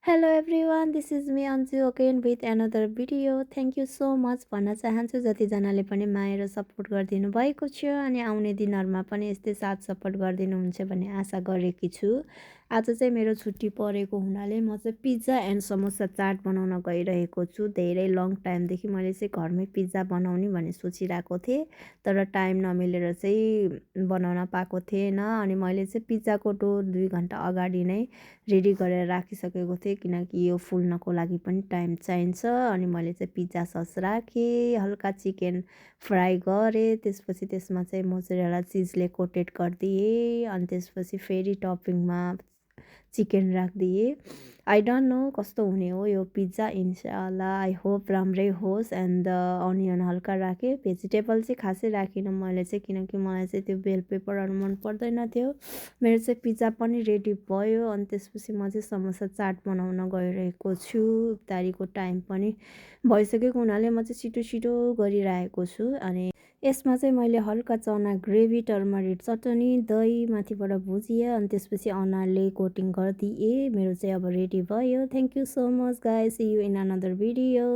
Hello everyone, this is me Anju again with another video. Thank you so much भन्न चाहन्छु जतिजनाले पनि माया र सपोर्ट गरिदिनु भएको छ अनि आउने दिनहरूमा पनि यस्तै साथ सपोर्ट गरिदिनुहुन्छ भन्ने आशा गरेकी छु। आज चाहिँ मेरो छुट्टी परेको हुनाले म चाहिँ पिज्जा एन्ड समोसा चाट बनाउन गइरहेको छु। धेरै लङ टाइमदेखि मैले चाहिँ घरमै पिज्जा बनाउने भन्ने सोचिरहेको थिएँ, तर टाइम नमिलेर चाहिँ बनाउन पाएको थिएन अनि मैले चाहिँ पिज्जाको डो 2 घन्टा अगाडि नै रेडी गरेर राखिसकेको थिएँ किनकि यो फुल्नको लागि पनि टाइम चाहिन्छ। अनि मैले चाहिँ पिज्जा सस राखेँ, हल्का चिकन फ्राई गरेँ, त्यसपछि त्यसमा चाहिँ मोजरेला चिजले कोटेड गरिदिएँ अनि त्यसपछि फेरि टपिङमा चिकन राखिदिएँ। आई डोन्ट नो कस्तो हुने हो यो पिज्जा, इन्साअल्लाह आई होप राम्रै होस्। एन्ड अनियन हल्का राखेँ, भेजिटेबल चाहिँ खासै राखिनँ मैले चाहिँ किनकि मलाई चाहिँ त्यो बेल पेपरहरू मन पर्दैन थियो। मेरो चाहिँ पिज्जा पनि रेडी भयो अनि त्यसपछि म चाहिँ समोसा चाट बनाउन गइरहेको छु। इफ्तारीको टाइम पनि भइसकेको हुनाले म चाहिँ छिटो छिटो गरिरहेको छु। अनि यसमा चाहिँ मैले हल्का चना ग्रेभी, टर्मरिक चटनी, दही, माथिबाट भुजिया अनि त्यसपछि अनारले कोटिङ गरिदिएँ। मेरो चाहिँ अब रेडी भयो। Thank you so much guys, see you in another video.